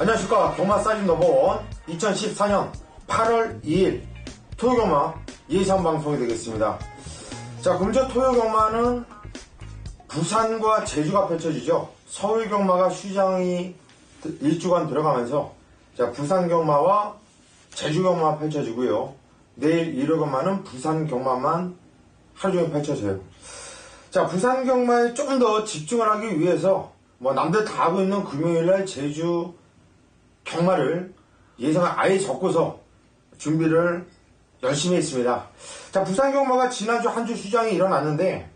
안녕하십니까. 경마 사이즈 넘버원 2014년 8월 2일 토요경마 예상방송이 되겠습니다. 자, 금주 토요경마는 부산과 제주가 펼쳐지죠. 서울경마가 휴장이 일주간 들어가면서 자, 부산경마와 제주경마 펼쳐지고요. 내일 일요경마는 부산경마만 하루종일 펼쳐져요. 자, 부산경마에 좀 더 집중을 하기 위해서 남들 다 하고 있는 금요일날 제주 경마를 예상을 아예 적고서 준비를 열심히 했습니다. 자, 부산경마가 지난주 한 주 휴장이 일어났는데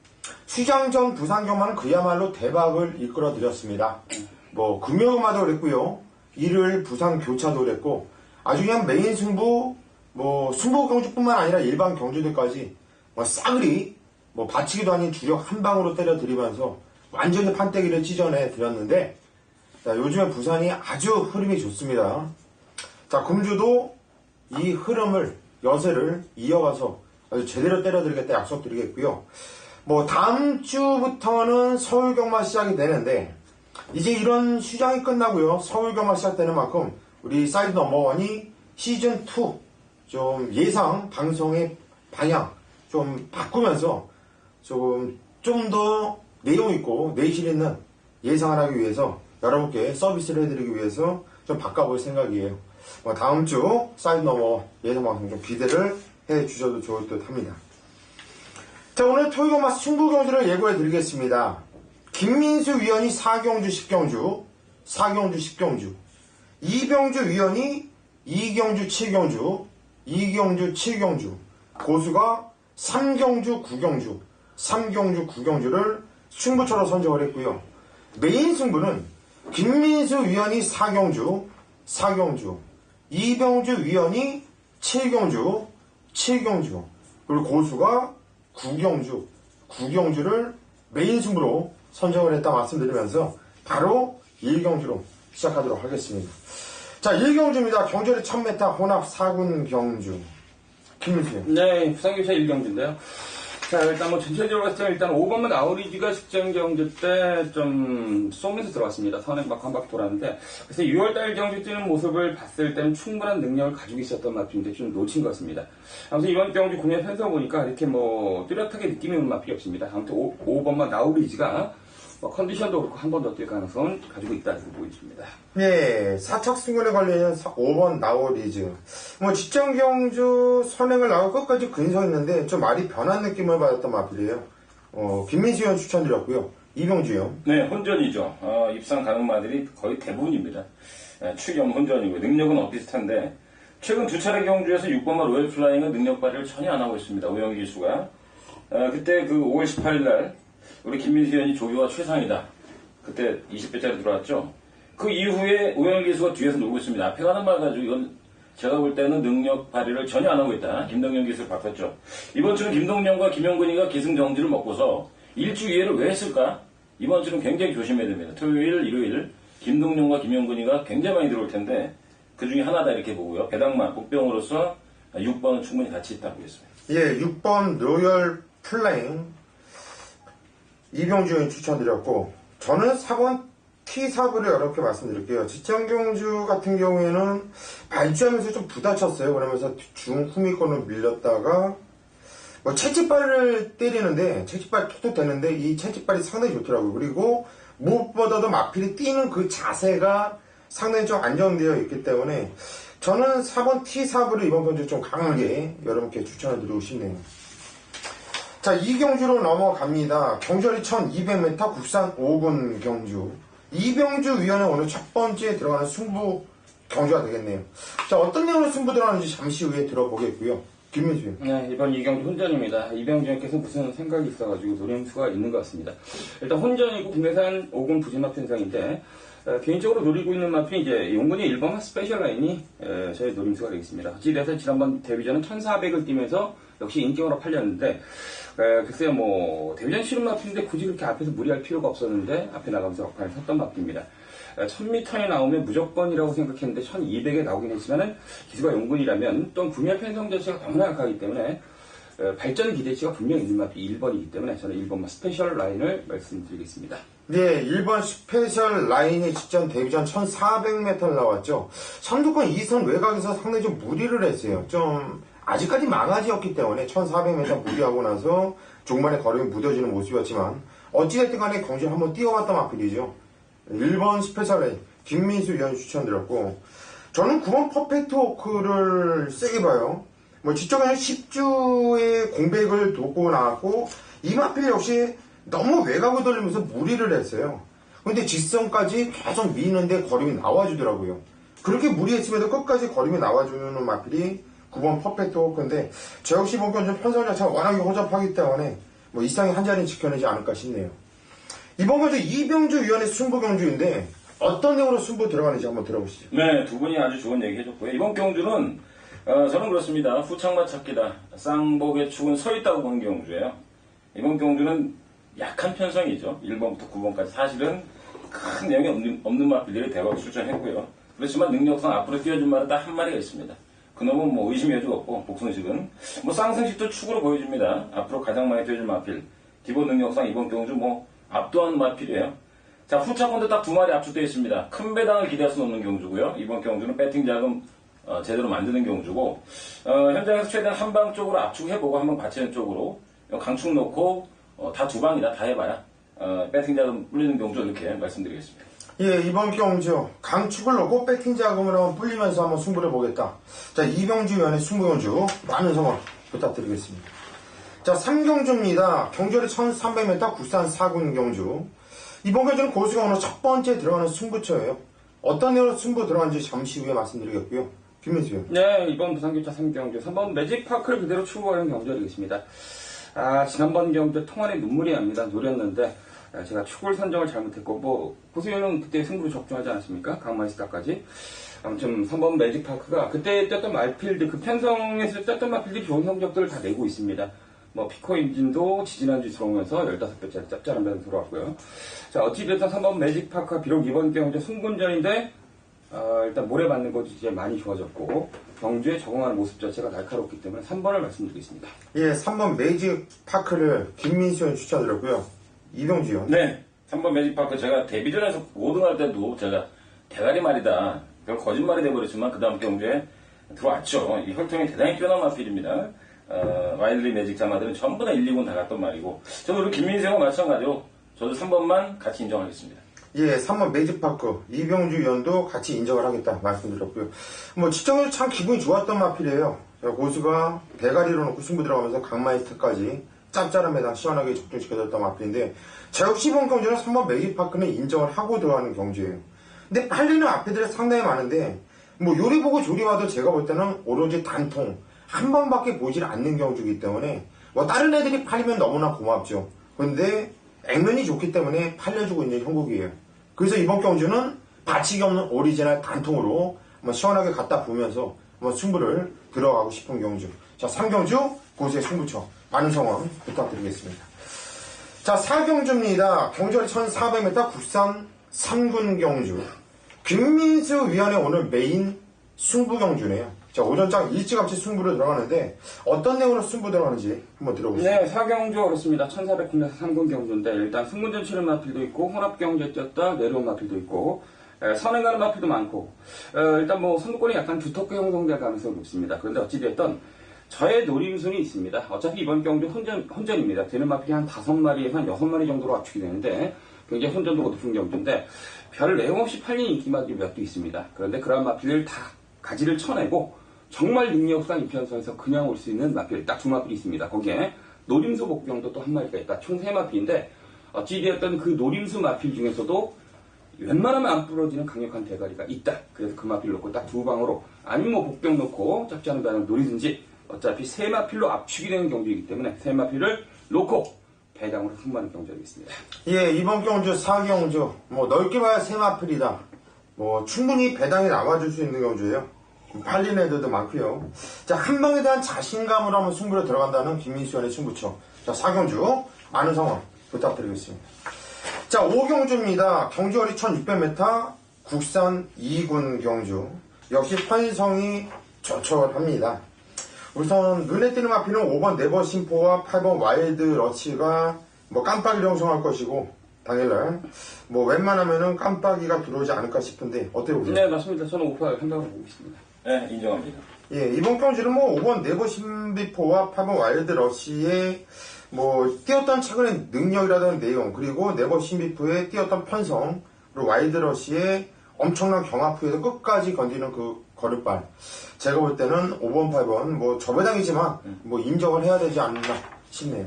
휴장 전 부산경마는 그야말로 대박을 이끌어 드렸습니다. 금요경마도 그랬고요. 일요일 부산교차도 그랬고 아주 그냥 메인 승부 승부 경주뿐만 아니라 일반 경주들까지 싸그리 받치기도 아닌 주력 한 방으로 때려 드리면서 완전히 판때기를 찢어내 드렸는데 자, 요즘에 부산이 아주 흐름이 좋습니다. 자, 금주도 이 흐름을 여세를 이어가서 아주 제대로 때려드리겠다 약속드리겠고요. 다음 주부터는 서울경마 시작이 되는데 이제 이런 휴장이 끝나고요. 서울경마 시작되는 만큼 우리 사이드 넘버원이 시즌2 좀 예상 방송의 방향 좀 바꾸면서 좀 더 내용 있고 내실 있는 예상을 하기 위해서 여러분께 서비스를 해드리기 위해서 좀 바꿔볼 생각이에요. 다음 주 사이드 넘버 예상 방송 좀 기대를 해주셔도 좋을 듯 합니다. 자, 오늘 토요경마 승부경주를 예고해 드리겠습니다. 김민수 위원이 4경주 10경주, 4경주 10경주, 이병주 위원이 2경주 7경주, 2경주 7경주, 고수가 3경주 9경주, 3경주 9경주를 승부처로 선정을 했고요. 메인 승부는 김민수 위원이 4경주, 4경주, 이병주 위원이 7경주, 7경주, 그리고 고수가 9경주, 9경주를 메인 승부로 선정을 했다 말씀드리면서 바로 1경주로 시작하도록 하겠습니다. 자, 1경주입니다. 경주리 1000m 혼합 4군 경주. 김민수. 네, 부산교차 1경주인데요. 자, 일단 전체적으로 봤을 때 일단 5번만 아우리지가 직전 경주 때 좀 쏘면서 들어왔습니다. 선에 막 한 바퀴 돌았는데, 그래서 6월달 경주 뛰는 모습을 봤을 때는 충분한 능력을 가지고 있었던 마필인데 좀 놓친 것 같습니다. 아무튼 이번 경주 공략 편성 보니까 이렇게 뚜렷하게 느낌이 오는 마필이 없습니다. 아무튼 5번만 아우리지가 컨디션도 그렇고 한 번 더 뛸 가능성은 가지고 있다 이렇게 보여집니다. 네, 사척승군에 걸리는 5번 나우리즈. 직전 경주 선행을 나오고 끝까지 근성했는데 좀 말이 변한 느낌을 받았던 마필이에요. 김민수 의원 추천드렸고요. 이병주 의원. 네, 혼전이죠. 입상 가능마들이 거의 대부분입니다. 출경 혼전이고 능력은 비슷한데 최근 두 차례 경주에서 6번마 로열 플라잉은 능력 발휘를 전혀 안 하고 있습니다. 오영기 기수가. 그때 5월 18일 날 우리 김민수 의원이 조교와 최상이다. 그때 20배짜리 들어왔죠. 그 이후에 오영기 기수가 뒤에서 놀고 있습니다. 앞에 가는 말 가지고 이건 제가 볼 때는 능력 발휘를 전혀 안 하고 있다. 김동영 기수를 바꿨죠. 이번 주는 김동영과 김영근이가 기승정지를 먹고서 일주 이해를 왜 했을까? 이번 주는 굉장히 조심해야 됩니다. 토요일, 일요일 김동영과 김영근이가 굉장히 많이 들어올 텐데 그 중에 하나다 이렇게 보고요. 배당만 복병으로서 6번은 충분히 가치 있다고 보겠습니다. 예, 6번 로열 플레잉 이병주 의원 추천드렸고 저는 4번 T4부를 이렇게 말씀드릴게요. 직전경주 같은 경우에는 발주하면서 좀 부딪혔어요. 그러면서 중후미권으로 밀렸다가 채찍발을 때리는데 채찍발 톡톡 되는데 이 채찍발이 상당히 좋더라고요. 그리고 무엇보다도 마필이 뛰는 그 자세가 상당히 좀 안정되어 있기 때문에 저는 4번 T4부를 이번 경주에 좀 강하게 여러분께 추천을 드리고 싶네요. 자, 이 경주로 넘어갑니다. 경주리 1200m 국산 5군 경주. 이병주 위원회 오늘 첫 번째 들어가는 승부 경주가 되겠네요. 자, 어떤 내용으로 승부 들어가는지 잠시 후에 들어보겠고요. 김민수. 네, 이번 이경주 혼전입니다. 이병주 의원께서 무슨 생각이 있어가지고 노림수가 있는 것 같습니다. 일단 혼전이고 국내산 5군 부진마 편성인데 개인적으로 노리고 있는 마필이 이제 용군이 1번마 스페셜 라인이 저의 노림수가 되겠습니다. 어찌돼서 지난번 데뷔전은 1400을 뛰면서 역시 인기어로 팔렸는데 글쎄요, 데뷔전 치른 마필인데 굳이 그렇게 앞에서 무리할 필요가 없었는데 앞에 나가면서 막판에 섰던 마필입니다. 1000m에 나오면 무조건이라고 생각했는데 1200에 나오긴 했지만은 기수가 용군이라면 또는 구미의 편성 자체가 너무나 약하기 때문에 발전 기대치가 분명히 있는 마필이 1번이기 때문에 저는 1번만 스페셜 라인을 말씀드리겠습니다. 네, 1번 스페셜 라인이 직전 데뷔전 1400m를 나왔죠. 선두권 2선 외곽에서 상당히 좀 무리를 했어요. 좀 아직까지 망아지였기 때문에 1400m 무리하고 나서 중반에 걸음이 무뎌지는 모습이었지만 어찌됐든 간에 경주를 한번 뛰어왔던 마필이죠. 1번 스페셜 라인 김민수 위원 추천드렸고, 저는 9번 퍼펙트 워크를 세게 봐요. 뭐 지적에는 10주의 공백을 돕고 나왔고, 이 마필 역시 너무 외곽을 돌리면서 무리를 했어요. 근데 직선까지 계속 미는데 걸음이 나와주더라고요. 그렇게 무리했음에도 끝까지 걸음이 나와주는 마필이 9번 퍼펙트 워크인데, 저 역시 보기엔 좀 편성 자체가 워낙에 허접하기 때문에 뭐 이상의 한 자리는 지켜내지 않을까 싶네요. 이번 경주 이병주 위원의 승부 경주인데 어떤 내용으로 승부 들어가는지 한번 들어보시죠. 네, 두 분이 아주 좋은 얘기 해줬고요. 이번 경주는 저는 그렇습니다. 후창마 찾기다. 쌍복의 축은 서 있다고 보는 경주예요. 이번 경주는 약한 편성이죠. 1번부터 9번까지 사실은 큰 내용이 없는 마필들이 대거 출전했고요. 그렇지만 능력상 앞으로 뛰어준 말은 딱 한 마리가 있습니다. 그놈은 뭐 의심의 여지가 없고, 복승식은 뭐 쌍승식도 축으로 보여줍니다. 앞으로 가장 많이 뛰어준 마필. 기본 능력상 이번 경주 뭐 압도하는 마필이에요. 자, 후차권도 딱 두 마리 압축되어 있습니다. 큰 배당을 기대해서 놓는 경주고요. 이번 경주는 배팅 자금 제대로 만드는 경주고, 현장에서 최대한 한방 쪽으로 압축해보고 한방 받치는 쪽으로 강축 놓고 다 두 방이다. 다 해봐야 배팅 자금 불리는 경주 이렇게 말씀드리겠습니다. 예, 이번 경주 강축을 놓고 배팅 자금을 한번 불리면서 한번 승부를 보겠다. 자, 이병주 위원의 승부 경주 많은 성원 부탁드리겠습니다. 자, 3경주입니다. 경주리 1300m 국산 4군 경주. 이번 경주는 고수가 오늘 첫 번째 들어가는 승부처예요. 어떤 내용으로 승부 들어가는지 잠시 후에 말씀드리겠고요. 김민수 위원. 네, 이번 부산교차 3경주 3번 매직파크를 그대로 추구하는 경주가 되겠습니다. 지난번 경주 통안에 눈물이 납니다. 노렸는데 제가 축구를 선정을 잘못했고, 뭐 고수위원은 그때 승부를 적중하지 않았습니까? 강마이스타까지. 아무튼 3번 매직파크가 그때 뛰었던 마필들, 그 편성에서 뛰었던 마필들이 좋은 성적들을 다 내고 있습니다. 뭐 피코 엔진도 지지난주 들어오면서 15배짜리 짭짤한 배당 들어왔고요. 자, 어찌됐든 3번 매직파크가 비록 이번 경주 승군전인데 일단 모래받는 것이 이제 많이 좋아졌고 경주에 적응하는 모습 자체가 날카롭기 때문에 3번을 말씀드리겠습니다. 예, 3번 매직파크를 김민수 위원 추천드렸고요. 이병주 위원. 네, 3번 매직파크 제가 데뷔전에서 5등 할 때도 제가 대가리 말이다. 별 거짓말이 돼버렸지만 그 다음 경주에 들어왔죠. 이 혈통이 대단히 뛰어난 마필입니다. 와일드 매직 자마들은 전부 다 1, 2군 다 갔던 말이고, 저도 우리 김민수와 마찬가지로 저도 3번만 같이 인정하겠습니다. 예, 3번 매직파크 이병주 위원도 같이 인정을 하겠다 말씀드렸고요. 뭐 직전에 참 기분이 좋았던 마필이에요. 고수가 대가리로 놓고 승부 들어가면서 강마이스터까지 짭짤한 매당 시원하게 적중시켜줬던 마필인데, 제가 역시 이번 경주는 3번 매직파크는 인정을 하고 들어가는 경주예요. 근데 빨리는 앞에들이 상당히 많은데, 뭐 요리 보고 조리 와도 제가 볼 때는 오로지 단통 한 번밖에 보질 않는 경주이기 때문에 뭐 다른 애들이 팔리면 너무나 고맙죠. 근데 액면이 좋기 때문에 팔려주고 있는 형국이에요. 그래서 이번 경주는 받치기 없는 오리지널 단통으로 한번 시원하게 갖다 보면서 한번 승부를 들어가고 싶은 경주. 자, 3경주 고수의 승부처 많은 성원 부탁드리겠습니다. 자, 4경주입니다. 경주리 1400m 국산 3군 경주. 김민수 위원의 오늘 메인 승부 경주네요. 자, 오전장 일찌감치 승부를 들어가는데 어떤 내용으로 승부 들어가는지 한번 들어보시죠. 네, 4경주 그렇습니다. 1400m 3군 경주인데 일단 승군전 치는 마필도 있고 혼합경주에 뛰었다 내려온 마필도 있고 선행 가는 마필도 많고 일단 뭐 선두권이 약간 두텁게 형성될 가능성이 높습니다. 그런데 어찌됐든 저의 노림순이 있습니다. 어차피 이번 경주 혼전입니다. 되는 마필이 한 5마리에서 한 6마리 정도로 압축이 되는데 굉장히 혼전도가 높은 경주인데 별 내용 없이 팔린 인기마들이 몇 개 있습니다. 그런데 그런 마필을 다 가지를 쳐내고 정말 능력상 이편성에서 그냥 올 수 있는 마필 딱 2마필이 있습니다. 거기에 노림수 복병도 또 한 마리가 있다. 총 3마필인데 어찌되었던 그 노림수 마필 중에서도 웬만하면 안 부러지는 강력한 대가리가 있다. 그래서 그 마필 놓고 딱 2방으로 아니면 뭐 복병 놓고 짭지 않은 배당을 노리든지 어차피 3마필로 압축이 되는 경주이기 때문에 3마필을 놓고 배당으로 승부하는 경주가 되겠습니다. 예, 이번 경주 4경주 뭐 넓게 봐야 3마필이다. 뭐 충분히 배당이 나와줄 수 있는 경주예요. 팔린 애들도 많고요. 자, 한 방에 대한 자신감으로 한번 승부를 들어간다는 김민수원의 승부처. 자, 4경주 많은 성원 부탁드리겠습니다. 자, 5경주입니다. 경주거리 1600m 국산 2군 경주. 역시 편성이 조촐합니다. 우선 눈에 띄는 마필은 5번 네버 심포와 8번 와일드 러치가 뭐 깜빡이를 형성할 것이고 당일날 뭐 웬만하면은 깜빡이가 들어오지 않을까 싶은데 어떻게 보세요? 네, 맞습니다. 저는 오파 한다고 보고 있습니다. 네, 인정합니다. 예, 이번 경주는 뭐 5번 네버 심비포와 8번 와일드 러시의 뭐 뛰었던 최근의 능력이라든 내용 그리고 네버 심비포의 뛰었던 편성 그리고 와일드 러시의 엄청난 경합후에도 끝까지 건지는 그 걸음발 제가 볼 때는 5번 8번 뭐 저배당이지만 뭐 인정을 해야 되지 않나 싶네요.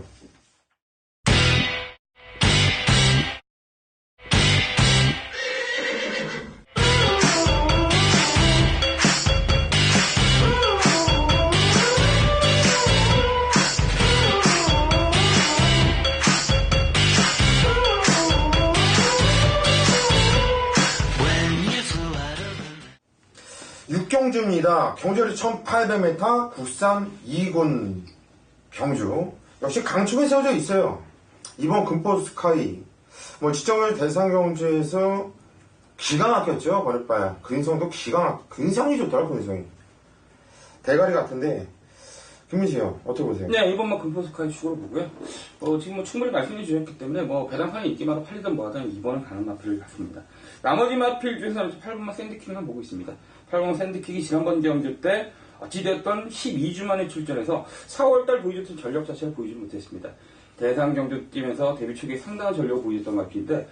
6경주입니다. 경주리 1800m 국산 2군 경주. 역시 강축에 세워져 있어요. 이번 금포 스카이. 뭐 지정을 대상 경주에서 기가 막혔죠. 버릇바야. 근성도 근성이 좋더라, 근성이. 대가리 같은데. 김민씨 형, 어떻게 보세요? 네, 이번 뭐 금포스카이 축으로 보고요. 지금 뭐 충분히 말씀해 주셨기 때문에 뭐 배당판이 인기마다 팔리든 뭐하든 2번은 가는 마필을 갖습니다. 나머지 마필 중에서는 8번만 샌드킥만 보고 있습니다. 8번 샌드킥이 지난번 경주 때 어찌됐던 12주 만에 출전해서 4월달 보여줬던 전력 자체를 보이지 못했습니다. 대상 경주 뛰면서 데뷔 초기에 상당한 전력을 보여줬던 마필인데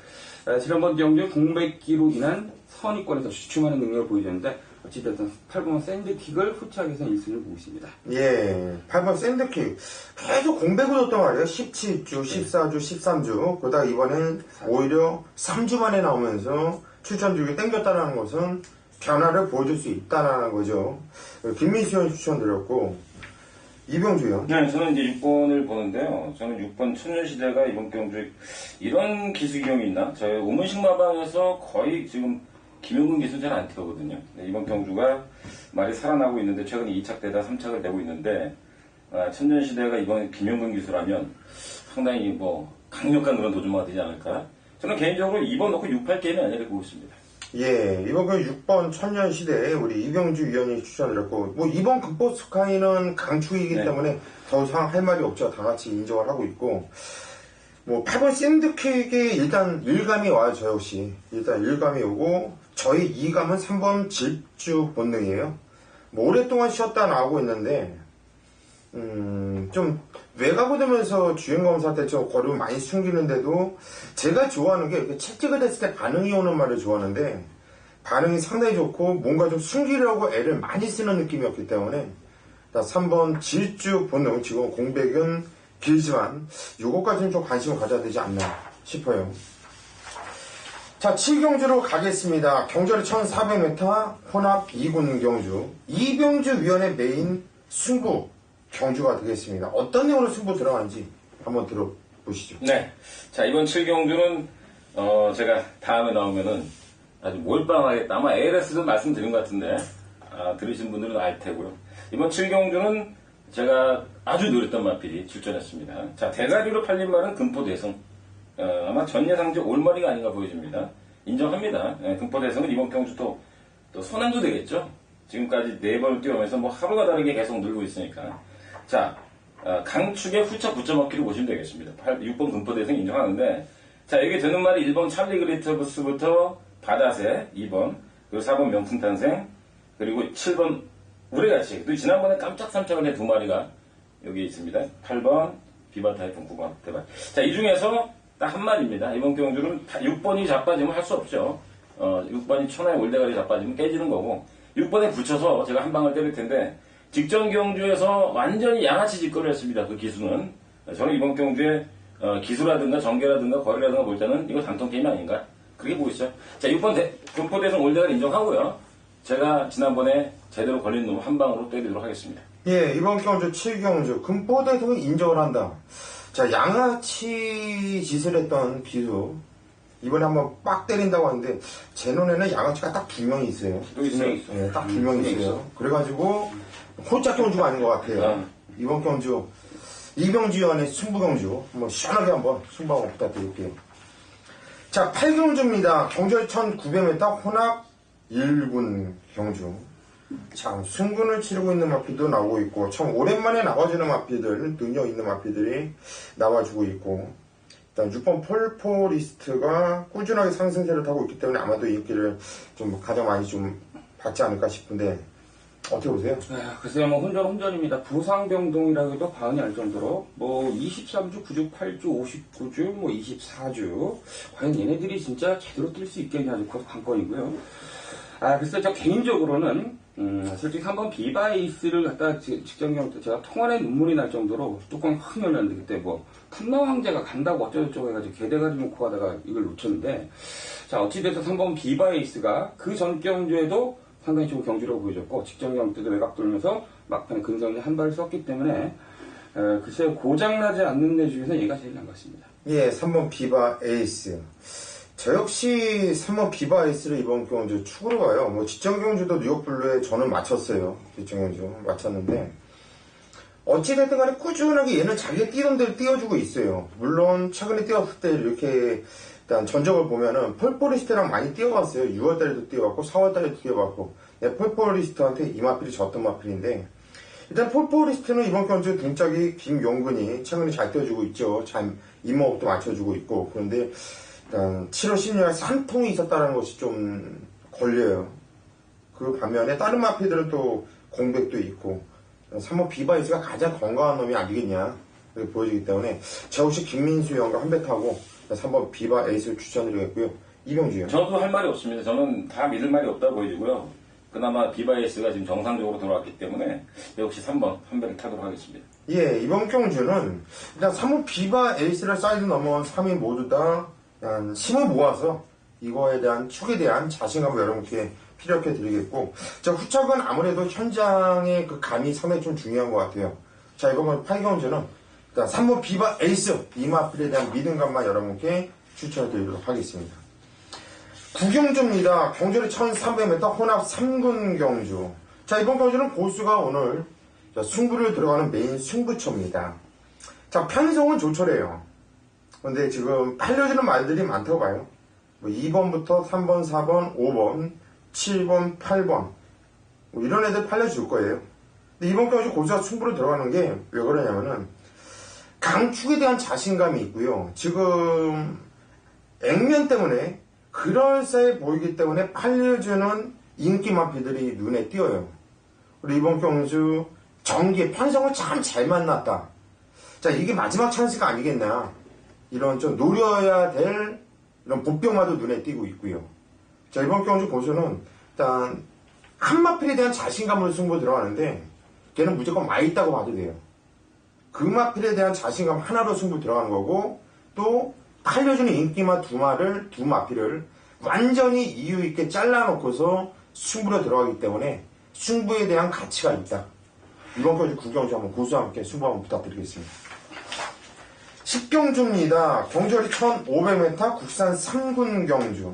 지난번 경주 공백기로 인한 선입권에서 주춤하는 능력을 보여줬는데 어찌됐든 8번 샌드킥을 후착해서 1승을 보고 있습니다. 예, 8번 샌드킥. 계속 공백을 줬단 말이에요. 17주, 14주, 13주. 그러다가 이번엔 오히려 3주 만에 나오면서 출전 주기 땡겼다는 것은 변화를 보여줄 수 있다는 거죠. 김민수 형 추천드렸고, 이병주 형. 네, 저는 이제 6번을 보는데요. 저는 6번 천년시대가 이번 경주 이런 기수기용이 있나? 저희 우문식마방에서 거의 지금 김용근 기수 잘 안 태우거든요. 네, 이번 경주가 말이 살아나고 있는데 최근에 2착되다 3착을 내고 있는데 천년시대가 이번 김용근 기수라면 상당히 뭐 강력한 그런 도전마가 되지 않을까? 저는 개인적으로 2번 놓고 6, 8게임이 아니라 보고 있습니다. 예, 이번 그 6번 천년시대에 우리 이병주 위원이 추천드렸고, 뭐 이번 금포 스카이는 강축이기 네. 때문에 더 이상 할 말이 없죠. 다 같이 인정을 하고 있고, 뭐 8번 샌드킥이 일단 일감이 와요. 저 역시 일단 일감이 오고, 저희 2감은 3번 질주 본능이에요. 뭐 오랫동안 쉬었다 나오고 있는데 좀 외곽을 주행검사 때 좀 걸음 많이 숨기는데도 제가 좋아하는 게 이렇게 채찍을 했을 때 반응이 오는 말을 좋아하는데 반응이 상당히 좋고 뭔가 좀 숨기려고 애를 많이 쓰는 느낌이었기 때문에 3번 질주 본능 지금 공백은 길지만 요거까지는 좀 관심을 가져야 되지 않나 싶어요. 자, 7경주로 가겠습니다. 경주리 1400m 혼합 2군 경주. 이병주 위원의 메인 승부 경주가 되겠습니다. 어떤 내용으로 승부 들어가는지 한번 들어보시죠. 네. 자, 이번 7경주는, 제가 다음에 나오면은 아주 몰빵하겠다. 아마 ALS도 말씀드린 것 같은데, 들으신 분들은 알 테고요. 이번 7경주는 제가 아주 노렸던 마필이 출전했습니다. 자, 대가리로 팔린 말은 금포대성. 아마 전 예상지 올머리가 아닌가 보여집니다. 인정합니다. 금포대성은 이번 경주 또 선행도 되겠죠. 지금까지 4번을 뛰어오면서 뭐 하루가 다르게 계속 늘고 있으니까. 자, 강축의 후착 9.5km 보시면 되겠습니다. 6번 금포대성 인정하는데, 자, 여기 되는 말이 1번 찰리 그리터브스부터 바다새 2번, 그리고 4번 명풍탄생, 그리고 7번 우레같이, 또 지난번에 깜짝 삼착을 해 2마리가 여기 있습니다. 8번 비바타이폰 9번 대박. 자, 이 중에서 딱 한 마리입니다. 이번 경주는 6번이 자빠지면 할 수 없죠. 6번이 천하의 올대가리 자빠지면 깨지는 거고, 6번에 붙여서 제가 한 방을 때릴 텐데, 직전 경주에서 완전히 양아치 짓거리를 했습니다. 그 기수는. 저는 이번 경주에 기수라든가 전개라든가 거리라든가 볼 때는 이거 단통 게임 아닌가? 그렇게 보고 있어요. 자, 6번 금포대성 올대가리 인정하고요. 제가 지난번에 제대로 걸린 놈 한 방으로 때리도록 하겠습니다. 예, 이번 경주 7경주 금포대성은 인정을 한다. 자, 양아치 짓을 했던 기수 이번에 한번 빡 때린다고 하는데 제 눈에는 양아치가 딱 2명이 있어요. 또 있어요? 예, 딱 2명이 있어요. 그래가지고 홀짝 경주가 아닌 것 같아요. 이번 경주 이병주 위원의 승부경주 한번 시원하게 한번 승부 한번 부탁드릴게요. 자, 8경주입니다. 경주리 1900m 혼합 1군 경주. 참 승부를 치르고 있는 마필도 나오고 있고 참 오랜만에 나와주는 마필들, 능력 있는 마필들이 나와주고 있고 일단 6번 폴포리스트가 꾸준하게 상승세를 타고 있기 때문에 아마도 인기를 좀 가장 많이 좀 받지 않을까 싶은데 어떻게 보세요? 글쎄요, 뭐 혼전입니다. 부상병동이라고 해도 과언이 알 정도로 뭐 23주, 9주, 8주, 59주, 뭐 24주 과연 얘네들이 진짜 제대로 뛸 수 있겠냐 아주 그것도 관건이고요. 글쎄 저 개인적으로는 솔직히 한번 비바이스를 갖다 직전 경험 때 제가 통안에 눈물이 날 정도로 뚜껑이 확 열렸는데 그때 뭐 탐마 황제가 간다고 어쩌고저쩌고 해가지고 개대가리 놓고 하다가 이걸 놓쳤는데 자 어찌됐든 3번 비바이스가 그 전 경주에도 상당히 좋은 경주라고 보여줬고 직전 경험 때도 외곽 돌면서 막판에 근성이 한 발을 썼기 때문에 글쎄요 고장나지 않는 애 중에서 얘가 제일 난 것 같습니다. 예, 3번 비바 에이스. 저 역시 3번 비바 에이스를 이번 경주 축으로 가요. 뭐 직전 경주도 뉴욕 블루에 저는 맞췄어요. 직전 경주 맞췄는데 어찌됐든 간에 꾸준하게 얘는 자기가 뛰던 대로 뛰어주고 있어요. 물론 최근에 뛰었을 때 이렇게 일단 전적을 보면은 폴포리스트랑 많이 뛰어갔어요. 6월달에도 뛰어갔고 4월달에도 뛰어갔고 폴포리스트한테 이 마필이 졌던 마필인데 일단 폴포리스트는 이번 경주 등짝이 김용근이 최근에 잘 뛰어주고 있죠. 잘 임무업도 맞춰주고 있고 그런데 일단 7월 16일에 한 통이 있었다는 것이 좀 걸려요. 그 반면에 다른 마필들은 또 공백도 있고 3번 비바이스가 가장 건강한 놈이 아니겠냐 이렇게 보여지기 때문에 저 혹시 김민수 형과 한 배 타고 3번 비바 에이스를 추천드리겠고요. 이병주요. 저도 할 말이 없습니다. 저는 다 믿을 말이 없다 보여지고요. 그나마 비바이스가 지금 정상적으로 돌아왔기 때문에 역시 3번 한 배를 타도록 하겠습니다. 예, 이번 경주는 일단 3번 비바 에이스를 사이드 넘어온 3위 모두 다 힘을 모아서 이거에 대한 축에 대한 자신감을 여러분께 피력해 드리겠고 자 후착은 아무래도 현장의 그 감이 상당히 좀 중요한 것 같아요. 자 이번 8경주는 일단 3번 비바 에이스 이마필에 대한 믿음감만 여러분께 추천해 드리도록 하겠습니다. 9경주입니다. 경주는 1300m 혼합 3군 경주. 자 이번 경주는 고수가 오늘 승부를 들어가는 메인 승부처입니다. 자 편성은 조촐해요. 근데 지금 팔려주는 말들이 많다고 봐요. 뭐 2번부터 3번, 4번, 5번, 7번, 8번 뭐 이런 애들 팔려줄 거예요. 근데 이번 경주 고수가 승부를 들어가는 게 왜 그러냐면은 강축에 대한 자신감이 있고요. 지금 액면 때문에 그럴싸해 보이기 때문에 팔려주는 인기 마피들이 눈에 띄어요. 그리고 이번 경주 전기의 편성을 참 잘 만났다. 자 이게 마지막 찬스가 아니겠나. 이런 좀 노려야 될 이런 복병마도 눈에 띄고 있고요. 자 이번 경주 고수는 일단 한 마필에 대한 자신감으로 승부 들어가는데 걔는 무조건 많이 있다고 봐도 돼요. 그 마필에 대한 자신감 하나로 승부 들어가는 거고 또 팔려주는 인기마 두 마필을 완전히 이유 있게 잘라놓고서 승부로 들어가기 때문에 승부에 대한 가치가 있다. 이번 경주 9경주 한번 고수와 함께 승부 한번 부탁드리겠습니다. 10경주입니다. 경주거리 1500m 국산 3군 경주.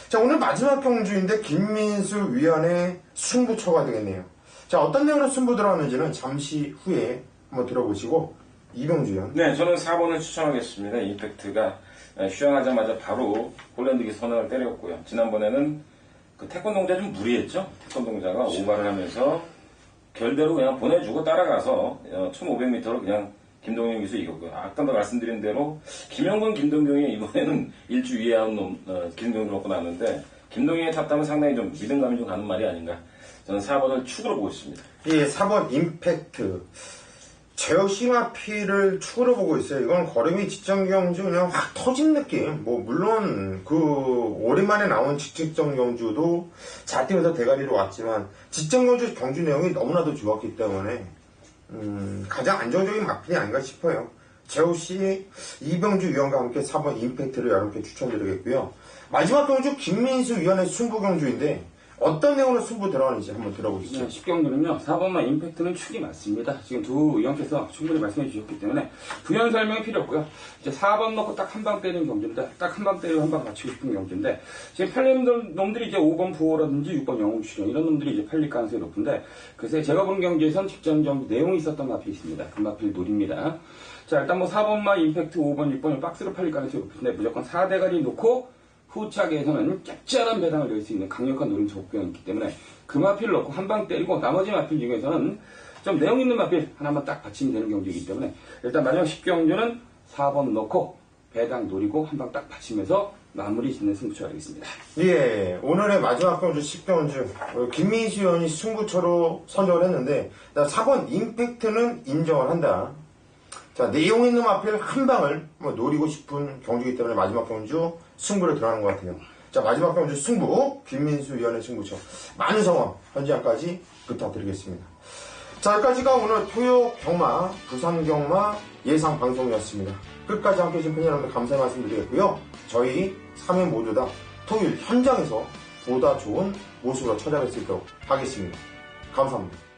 자, 오늘 마지막 경주인데 김민수 위원의 승부처가 되겠네요. 자, 어떤 내용으로 승부 들어가는지는 잠시 후에 한번 들어보시고 이병주 위원. 네, 저는 4번을 추천하겠습니다. 임팩트가 휴양하자마자 바로 홀랜드기 선언을 때렸고요. 지난번에는 그 태권동자 좀 무리했죠. 태권동자가 오바를 하면서 결대로 그냥 보내주고 따라가서 1500m로 그냥 김동영 기수 이겼고요. 아까도 말씀드린 대로 김영건, 김동경이 이번에는 일주 위에 한 놈 김동영 먹고 나왔는데 김동영의 탑담은 상당히 좀 믿음감이 좀 가는 말이 아닌가. 저는 4번을 축으로 보고 있습니다. 예, 4번 임팩트. 저 역시 마피를 축으로 보고 있어요. 이건 걸음이 직전 경주 그냥 확 터진 느낌. 뭐 물론 그 오랜만에 나온 직전 경주도 잘 뛰면서 대가리로 왔지만 직전 경주 내용이 너무나도 좋았기 때문에 가장 안정적인 마필이 아닌가 싶어요. 제우씨 이병주 위원과 함께 4번 임팩트를 여러분께 추천드리겠고요. 마지막 경주 김민수 위원의 승부 경주인데 어떤 내용으로 승부 들어가는지 한번 들어보시죠. 네, 10경주는요 4번만 임팩트는 축이 맞습니다. 지금 두 의원께서 충분히 말씀해 주셨기 때문에 부연 설명이 필요 없고요. 이제 4번 넣고 딱 한 방 때리는 경주인데 딱 한 방 때리고 한 방 맞추고 싶은 경주인데 지금 팔리는 놈들이 이제 5번 부호라든지 6번 영웅출연 이런 놈들이 이제 팔릴 가능성이 높은데 글쎄 제가 본 경주에선 직전 경주 내용이 있었던 마필이 있습니다. 그 마필 노립니다. 자 일단 뭐 4번만 임팩트 5번 6번이 박스로 팔릴 가능성이 높은데 무조건 4대가리 놓고 후차기에서는 짭짤한 배당을 낼 수 있는 강력한 노림 적극경이 있기 때문에 그 마필을 넣고 한 방 때리고 나머지 마필 중에서는 좀 내용 있는 마필 하나만 딱 받치면 되는 경주이기 때문에 일단 마지막 10경주는 4번 넣고 배당 노리고 한 방 딱 받치면서 마무리 짓는 승부처가 되겠습니다. 예, 오늘의 마지막 경주 10경주 김민수 의원이 승부처로 선정을 했는데 4번 임팩트는 인정을 한다. 자, 내용 있는 마필 한 방을 노리고 싶은 경주이기 때문에 마지막 경주 승부를 들어가는 것 같아요. 자, 마지막 경주 승부 김민수 의원의 승부처 많은 상황 현재까지 부탁드리겠습니다. 자, 여기까지가 오늘 토요 경마, 부산 경마 예상 방송이었습니다. 끝까지 함께 해주신 팬 여러분들 감사의 말씀 드리겠고요. 저희 3회 모두 다 토요일 현장에서 보다 좋은 모습으로 찾아뵐 수 있도록 하겠습니다. 감사합니다.